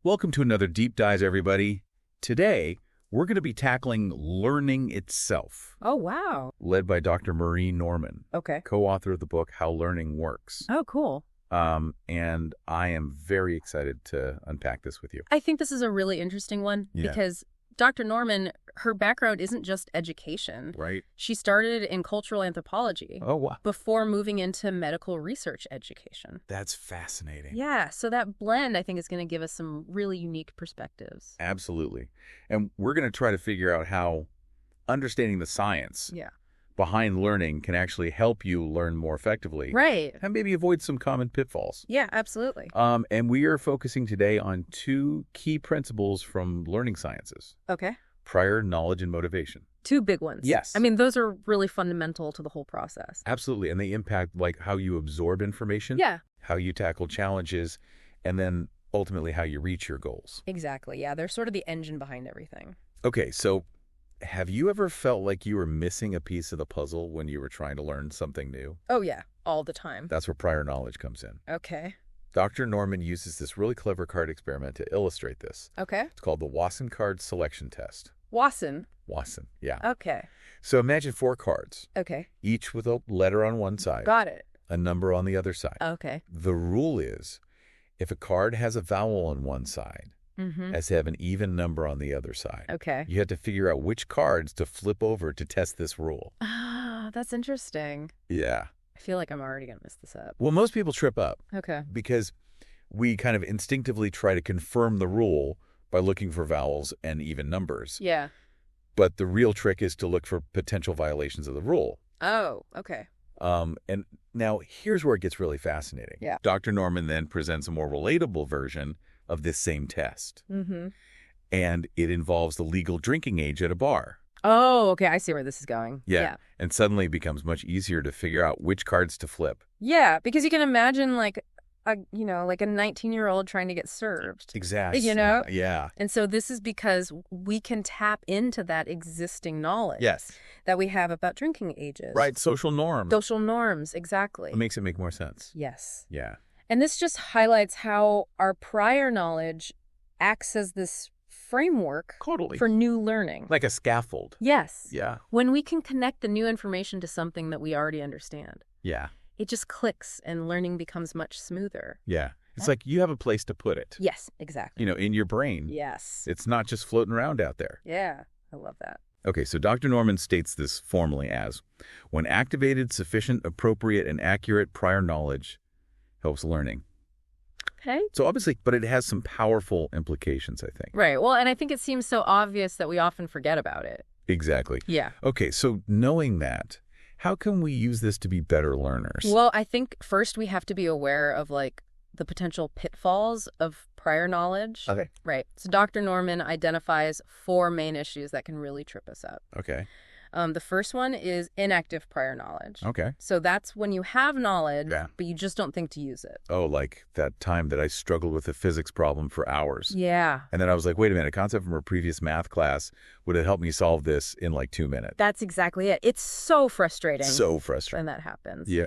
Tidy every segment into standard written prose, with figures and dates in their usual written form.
Welcome to another Deep Dive, everybody. Today, we're going to be tackling learning itself. Oh, wow. Led by Dr. Marie Norman, Okay. co-author of the book, How Learning Works. Oh, cool. And I am very excited to unpack this with you. I think this is a really interesting one because Dr. Norman, her background isn't just education. Right. She started in cultural anthropology Oh, wow. before moving into medical research education. That's fascinating. Yeah, so that blend, I think, is going to give us some really unique perspectives. Absolutely. And we're going to try to figure out how understanding the science behind learning can actually help you learn more effectively. Right. And maybe avoid some common pitfalls. Yeah, absolutely. And we are focusing today on two key principles from learning sciences. Okay. Prior knowledge and motivation. Two big ones. Yes. I mean, those are really fundamental to the whole process. Absolutely. And they impact like how you absorb information. Yeah. How you tackle challenges, and then ultimately how you reach your goals. Exactly. Yeah, they're sort of the engine behind everything. Okay, so have you ever felt like you were missing a piece of the puzzle when you were trying to learn something new? Oh, yeah. All the time. That's where prior knowledge comes in. Okay. Dr. Norman uses this really clever card experiment to illustrate this. Okay. It's called the Wasson card selection test. Wasson. Wasson, yeah. Okay. So imagine 4 cards, Okay. each with a letter on one side, Got it. a number on the other side. Okay. The rule is, if a card has a vowel on one side, as to have an even number on the other side. Okay. You have to figure out which cards to flip over to test this rule. Ah, that's interesting. Yeah. I feel like I'm already going to mess this up. Well, most people trip up Okay. because we kind of instinctively try to confirm the rule by looking for vowels and even numbers. Yeah. But the real trick is to look for potential violations of the rule. Oh, okay. And now here's where it gets really fascinating. Yeah. Dr. Norman then presents a more relatable version of this same test. And it involves the legal drinking age at a bar. Oh, okay. I see where this is going. Yeah. And suddenly it becomes much easier to figure out which cards to flip. Yeah, because you can imagine like a 19-year-old trying to get served. Exactly. You know? Yeah. And so this is because we can tap into that existing knowledge that we have about drinking ages. Right. Social norms. Social norms. Exactly. It makes it make more sense. Yes. Yeah. And this just highlights how our prior knowledge acts as this framework Totally. for new learning. Like a scaffold. Yes. Yeah. When we can connect the new information to something that we already understand, Yeah. it just clicks and learning becomes much smoother. Yeah. It's like you have a place to put it. Yes, exactly. In your brain. Yes. It's not just floating around out there. Yeah, I love that. Okay, so Dr. Norman states this formally as, when activated, sufficient, appropriate, and accurate prior knowledge helps learning. Okay. So obviously, but it has some powerful implications, I think. Right. Well, and I think it seems so obvious that we often forget about it. Exactly. Yeah. Okay, so knowing that, how can we use this to be better learners? Well, I think first we have to be aware of like the potential pitfalls of prior knowledge. Okay. Right. So Dr. Norman identifies 4 main issues that can really trip us up. Okay. The first one is inactive prior knowledge. Okay. So that's when you have knowledge, Yeah. but you just don't think to use it. Oh, like that time that I struggled with a physics problem for hours. Yeah. And then I was like, wait a minute, a concept from a previous math class would have helped me solve this in like 2 minutes. That's exactly it. It's so frustrating. So frustrating. When that happens. Yeah.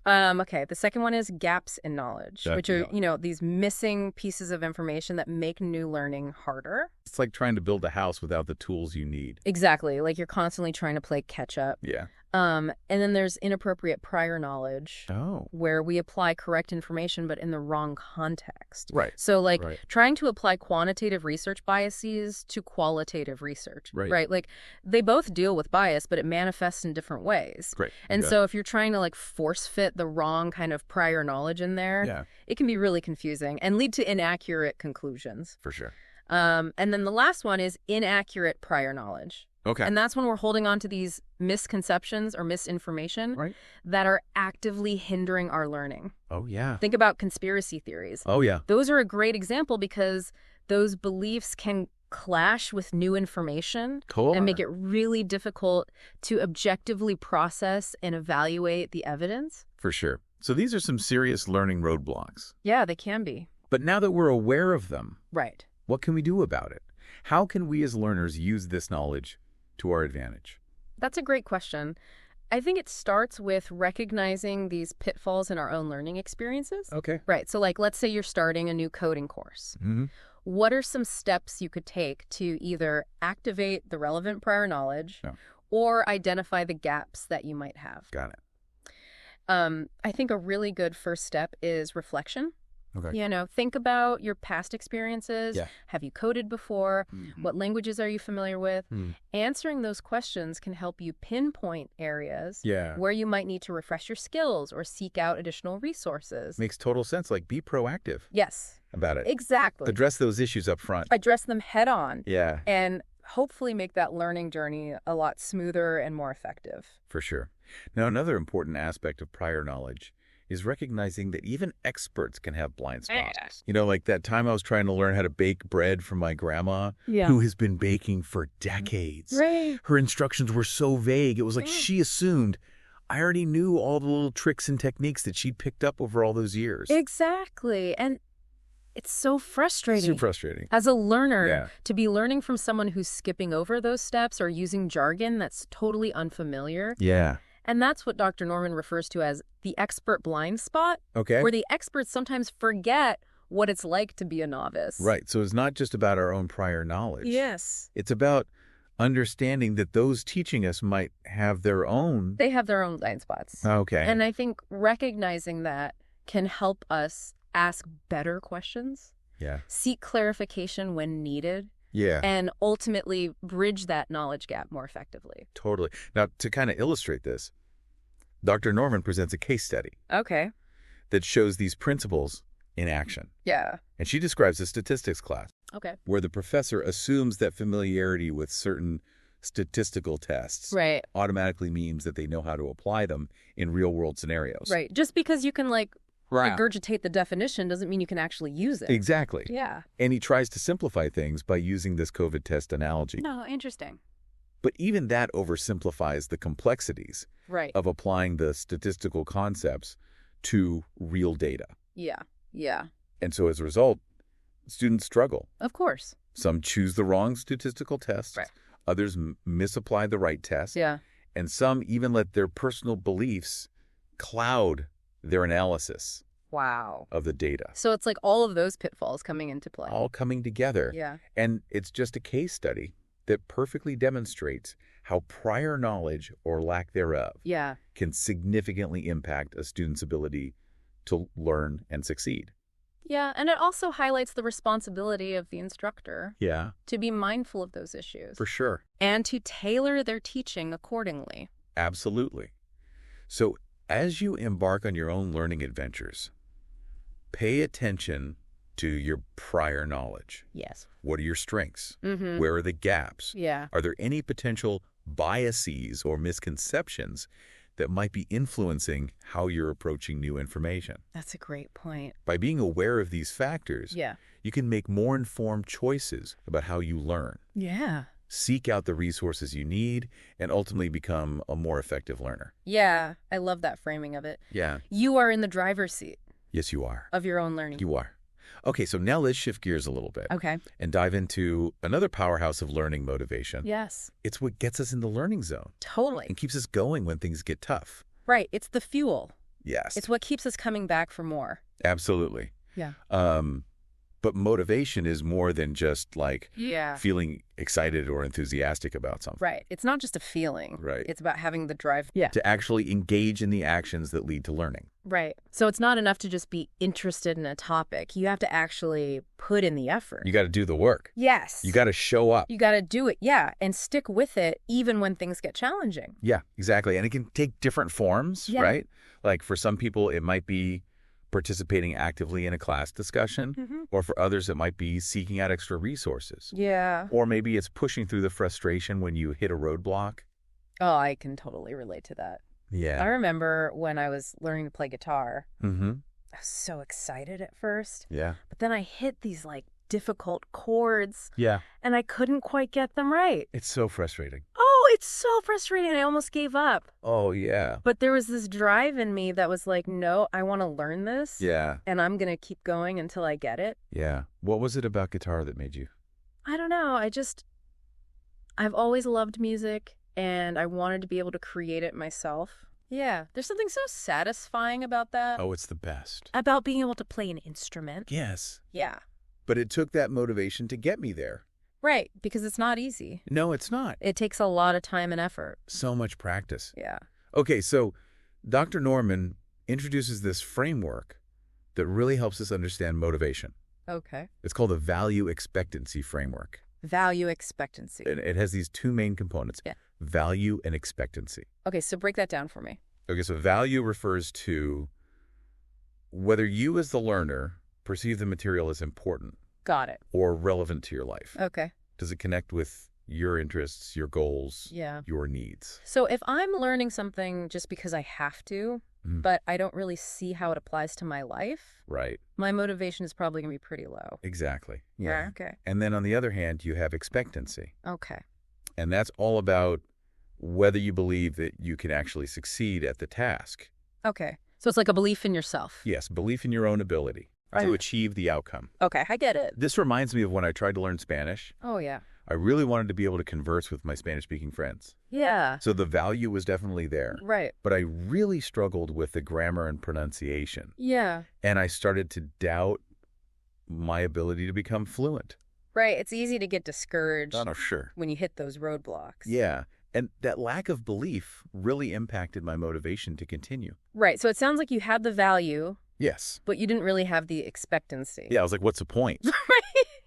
Okay. The second one is gaps in knowledge, which are, Yeah. these missing pieces of information that make new learning harder. It's like trying to build a house without the tools you need. Exactly. Like you're constantly trying to play catch up. Yeah. And then there's inappropriate prior knowledge, Oh. where we apply correct information but in the wrong context. Right. So like Right. trying to apply quantitative research biases to qualitative research. Right. Like they both deal with bias, but it manifests in different ways. Great. And Okay. so if you're trying to like force fit the wrong kind of prior knowledge in there, Yeah, it can be really confusing and lead to inaccurate conclusions. for sure. And then the last one is inaccurate prior knowledge. Okay. And that's when we're holding on to these misconceptions or misinformation Right. that are actively hindering our learning. Oh, yeah. Think about conspiracy theories. Oh, yeah. Those are a great example because those beliefs can clash with new information Cool. and make it really difficult to objectively process and evaluate the evidence. For sure. So these are some serious learning roadblocks. Yeah, they can be. But now that we're aware of them, Right. what can we do about it? How can we as learners use this knowledge to our advantage? That's a great question. I think it starts with recognizing these pitfalls in our own learning experiences. Okay. Right. So like, let's say you're starting a new coding course. Mm-hmm. what are some steps you could take to either activate the relevant prior knowledge or identify the gaps that you might have? Got it. I think a really good first step is reflection. Okay. You know, think about your past experiences. Yeah. Have you coded before? What languages are you familiar with? Answering those questions can help you pinpoint areas where you might need to refresh your skills or seek out additional resources. Makes total sense. Like, be proactive. Yes. About it. Exactly. Address those issues up front. Address them head on. Yeah. And hopefully make that learning journey a lot smoother and more effective. For sure. Now, another important aspect of prior knowledge is recognizing that even experts can have blind spots. You know, like that time I was trying to learn how to bake bread from my grandma, who has been baking for decades. Right. Her instructions were so vague. It was like she assumed I already knew all the little tricks and techniques that she'd picked up over all those years. Exactly. And it's so frustrating. Super frustrating. As a learner, to be learning from someone who's skipping over those steps or using jargon that's totally unfamiliar. Yeah. And that's what Dr. Norman refers to as the expert blind spot, where the experts sometimes forget what it's like to be a novice. Right. So it's not just about our own prior knowledge. Yes. It's about understanding that those teaching us might have their own... They have their own blind spots. Okay. And I think recognizing that can help us ask better questions, seek clarification when needed, and ultimately bridge that knowledge gap more effectively. Totally. Now, to kind of illustrate this, Dr. Norman presents a case study that shows these principles in action. Yeah. And she describes a statistics class where the professor assumes that familiarity with certain statistical tests automatically means that they know how to apply them in real-world scenarios. Right. Just because you can, regurgitate the definition doesn't mean you can actually use it. Exactly. Yeah. And he tries to simplify things by using this COVID test analogy. No, interesting. But even that oversimplifies the complexities of applying the statistical concepts to real data. Yeah. Yeah. And so as a result, students struggle. Of course. Some choose the wrong statistical tests. Right. Others misapply the right test. Yeah. And some even let their personal beliefs cloud their analysis of the data. So it's like all of those pitfalls coming into play. All coming together. Yeah. And it's just a case study that perfectly demonstrates how prior knowledge or lack thereof can significantly impact a student's ability to learn and succeed. Yeah, and it also highlights the responsibility of the instructor to be mindful of those issues. For sure. And to tailor their teaching accordingly. Absolutely. So as you embark on your own learning adventures, pay attention to your prior knowledge. Yes. What are your strengths? Where are the gaps? Yeah. Are there any potential biases or misconceptions that might be influencing how you're approaching new information? That's a great point. By being aware of these factors, you can make more informed choices about how you learn. Yeah. Seek out the resources you need, and ultimately become a more effective learner. Yeah, I love that framing of it. Yeah. You are in the driver's seat. Yes, you are. Of your own learning. You are. Okay, so now let's shift gears a little bit. Okay. And dive into another powerhouse of learning motivation. Yes. It's what gets us in the learning zone. Totally. And keeps us going when things get tough. Right. It's the fuel. Yes. It's what keeps us coming back for more. Absolutely. Yeah. But motivation is more than just feeling excited or enthusiastic about something. Right. It's not just a feeling. Right. It's about having the drive to actually engage in the actions that lead to learning. Right. So it's not enough to just be interested in a topic. You have to actually put in the effort. You got to do the work. Yes. You got to show up. You got to do it. Yeah. And stick with it even when things get challenging. Yeah, exactly. And it can take different forms, right? Like for some people, it might be participating actively in a class discussion, or for others, it might be seeking out extra resources. Yeah. Or maybe it's pushing through the frustration when you hit a roadblock. Oh, I can totally relate to that. Yeah. I remember when I was learning to play guitar, I Mm-hmm. was so excited at first. Yeah. But then I hit these difficult chords. Yeah. And I couldn't quite get them right. It's so frustrating. Oh, it's so frustrating. I almost gave up. Oh, yeah. But there was this drive in me that was like, no, I want to learn this. Yeah. And I'm going to keep going until I get it. Yeah. What was it about guitar that made you? I don't know. I've always loved music and I wanted to be able to create it myself. Yeah. There's something so satisfying about that. Oh, it's the best. About being able to play an instrument. Yes. Yeah. But it took that motivation to get me there. Right, because it's not easy. No, it's not. It takes a lot of time and effort. So much practice. Yeah. Okay, so Dr. Norman introduces this framework that really helps us understand motivation. Okay. It's called the value expectancy framework. Value expectancy. It has these two main components, value and expectancy. Okay, so break that down for me. Okay, so value refers to whether you as the learner perceive the material as important. Got it. Or relevant to your life. Okay. Does it connect with your interests, your goals, your needs? So if I'm learning something just because I have to, but I don't really see how it applies to my life, right, my motivation is probably going to be pretty low. Exactly. Yeah. Okay. And then on the other hand, you have expectancy. Okay. And that's all about whether you believe that you can actually succeed at the task. Okay. So it's like a belief in yourself. Yes, belief in your own ability to achieve the outcome. Okay, I get it. This reminds me of when I tried to learn Spanish. Oh, yeah. I really wanted to be able to converse with my Spanish-speaking friends. Yeah. So the value was definitely there. Right. But I really struggled with the grammar and pronunciation. Yeah. And I started to doubt my ability to become fluent. Right. It's easy to get discouraged Sure. when you hit those roadblocks. Yeah. And that lack of belief really impacted my motivation to continue. Right. So it sounds like you had the value. Yes. But you didn't really have the expectancy. Yeah, I was like, what's the point?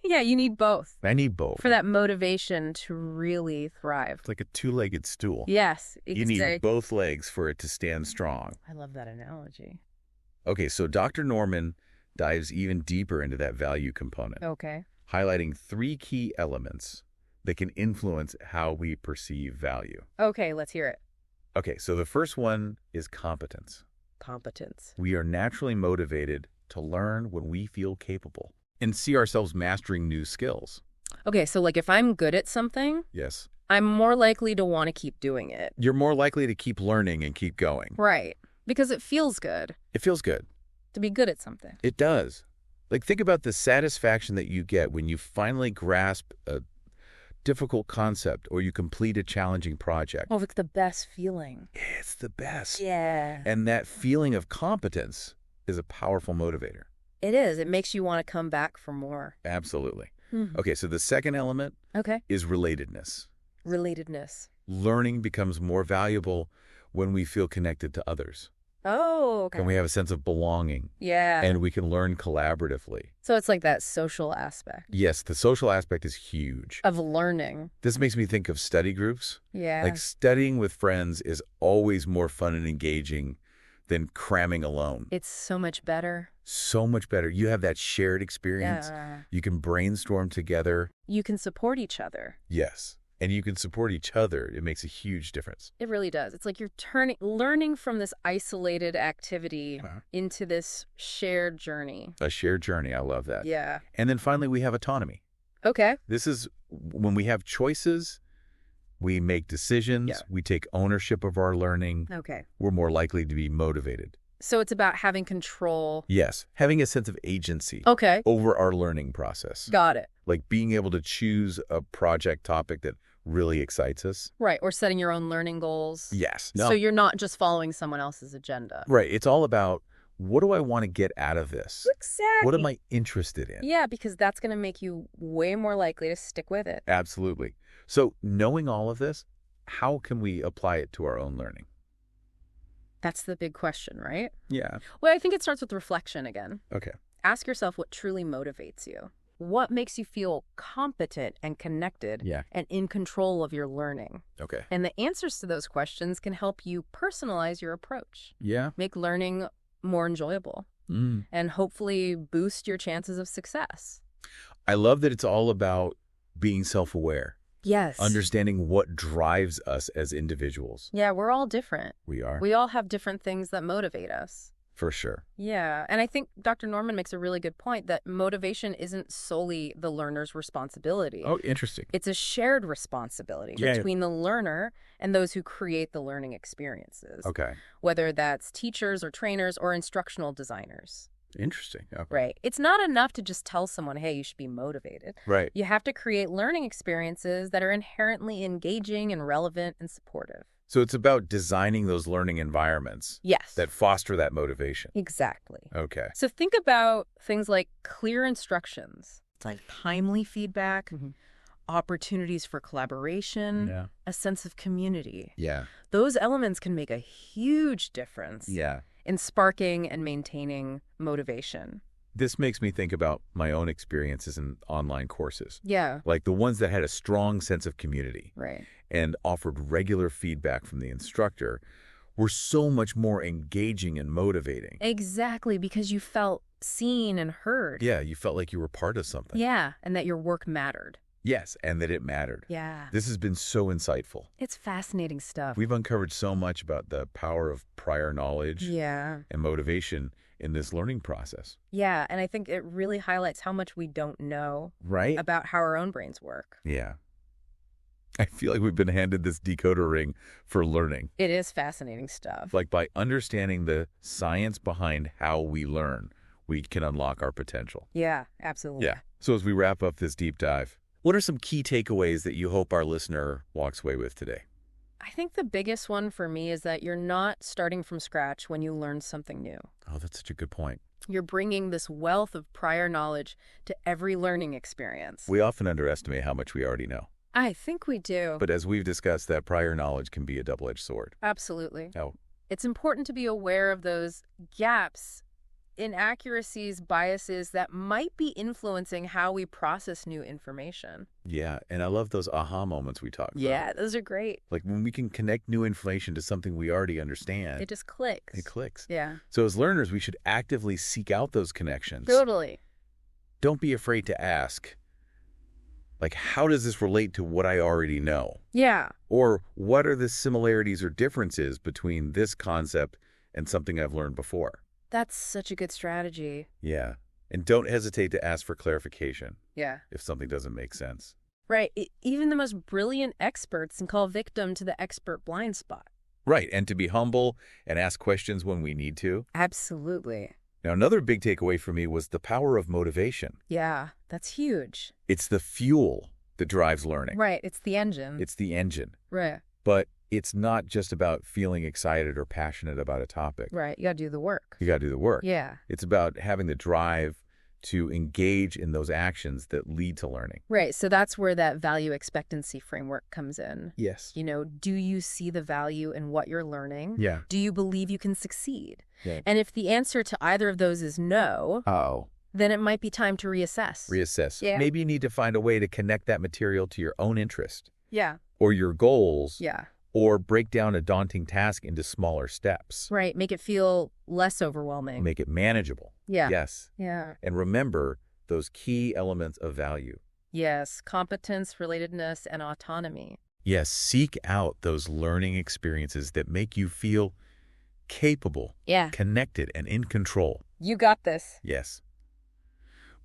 Yeah, you need both. I need both. For that motivation to really thrive. It's like a two-legged stool. Yes. You need both legs for it to stand strong. I love that analogy. Okay, so Dr. Norman dives even deeper into that value component. Okay. Highlighting 3 key elements that can influence how we perceive value. Okay, let's hear it. Okay, so the first one is competence. Competence. We are naturally motivated to learn when we feel capable and see ourselves mastering new skills. Okay, so like if I'm good at something, yes, I'm more likely to want to keep doing it. You're more likely to keep learning and keep going. Right, because it feels good. It feels good. To be good at something. It does. Like think about the satisfaction that you get when you finally grasp a difficult concept or you complete a challenging project. Oh, it's the best feeling. It's the best. Yeah. And that feeling of competence is a powerful motivator. It is. It makes you want to come back for more. Absolutely. Okay, so the second element is relatedness. Relatedness. Learning becomes more valuable when we feel connected to others. Oh, okay. And we have a sense of belonging. Yeah. And we can learn collaboratively. So it's like that social aspect. Yes, the social aspect is huge. Of learning. This makes me think of study groups. Yeah. Like studying with friends is always more fun and engaging than cramming alone. It's so much better. So much better. You have that shared experience. Yeah. You can brainstorm together. You can support each other. Yes. And you can support each other. It makes a huge difference. It really does. It's like you're learning from this isolated activity into this shared journey. A shared journey. I love that. Yeah. And then finally, we have autonomy. Okay. This is when we have choices, we make decisions, we take ownership of our learning. Okay. We're more likely to be motivated. So it's about having control. Yes. Having a sense of agency. Okay. Over our learning process. Got it. Like being able to choose a project topic that really excites us. Right. Or setting your own learning goals. Yes. So you're not just following someone else's agenda. Right. It's all about what do I want to get out of this? Exactly. What am I interested in? Yeah, because that's going to make you way more likely to stick with it. Absolutely. So knowing all of this, how can we apply it to our own learning? That's the big question, right? Yeah. Well, I think it starts with reflection again. Okay. Ask yourself what truly motivates you. What makes you feel competent and connected and in control of your learning? Okay. And the answers to those questions can help you personalize your approach. Yeah. Make learning more enjoyable and hopefully boost your chances of success. I love that it's all about being self-aware. Yes. Understanding what drives us as individuals. Yeah, we're all different. We are. We all have different things that motivate us. For sure. Yeah. And I think Dr. Norman makes a really good point that motivation isn't solely the learner's responsibility. Oh, interesting. It's a shared responsibility between the learner and those who create the learning experiences. Okay. Whether that's teachers or trainers or instructional designers. Interesting. Okay. Right. It's not enough to just tell someone, hey, you should be motivated. Right. You have to create learning experiences that are inherently engaging and relevant and supportive. So it's about designing those learning environments that foster that motivation. Exactly. Okay. So think about things like clear instructions, It's like timely feedback, opportunities for collaboration, a sense of community. Yeah. Those elements can make a huge difference Yeah. in sparking and maintaining motivation. This makes me think about my own experiences in online courses. Yeah. Like the ones that had a strong sense of community. Right. And offered regular feedback from the instructor were so much more engaging and motivating. Exactly, because you felt seen and heard. Yeah, you felt like you were part of something. Yeah, and that your work mattered. Yes, and that it mattered. Yeah. This has been so insightful. It's fascinating stuff. We've uncovered so much about the power of prior knowledge and motivation in this learning process. Yeah, and I think it really highlights how much we don't know about how our own brains work. Yeah. I feel like we've been handed this decoder ring for learning. It is fascinating stuff. Like by understanding the science behind how we learn, we can unlock our potential. Yeah, absolutely. Yeah. So as we wrap up this deep dive, what are some key takeaways that you hope our listener walks away with today? I think the biggest one for me is that you're not starting from scratch when you learn something new. Oh, that's such a good point. You're bringing this wealth of prior knowledge to every learning experience. We often underestimate how much we already know. I think we do. But as we've discussed, that prior knowledge can be a double-edged sword. Absolutely. Oh. It's important to be aware of those gaps, inaccuracies, biases that might be influencing how we process new information. Yeah, and I love those aha moments we talk about. Yeah, those are great. Like when we can connect new information to something we already understand. It just clicks. It clicks. Yeah. So as learners, we should actively seek out those connections. Totally. Don't be afraid to ask, like, how does this relate to what I already know? Yeah. Or what are the similarities or differences between this concept and something I've learned before? That's such a good strategy. Yeah. And don't hesitate to ask for clarification. Yeah. If something doesn't make sense. Right. Even the most brilliant experts can fall victim to the expert blind spot. Right. And to be humble and ask questions when we need to. Absolutely. Now, another big takeaway for me was the power of motivation. Yeah, that's huge. It's the fuel that drives learning. Right. It's the engine. It's the engine. Right. But it's not just about feeling excited or passionate about a topic. Right. You got to do the work. You got to do the work. Yeah. It's about having the drive to engage in those actions that lead to learning. Right. So that's where that value expectancy framework comes in. Yes. You know, do you see the value in what you're learning? Yeah. Do you believe you can succeed? Yeah. And if the answer to either of those is no, then it might be time to reassess. Reassess. Yeah. Maybe you need to find a way to connect that material to your own interest. Yeah. Or your goals. Yeah. Or break down a daunting task into smaller steps. Right. Make it feel less overwhelming. Make it manageable. Yeah. Yes. Yeah. And remember those key elements of value. Yes. Competence, relatedness, and autonomy. Yes. Seek out those learning experiences that make you feel capable, connected, and in control. You got this. Yes.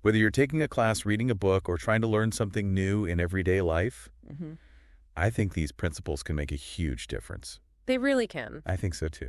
Whether you're taking a class, reading a book, or trying to learn something new in everyday life, I think these principles can make a huge difference. They really can. I think so too.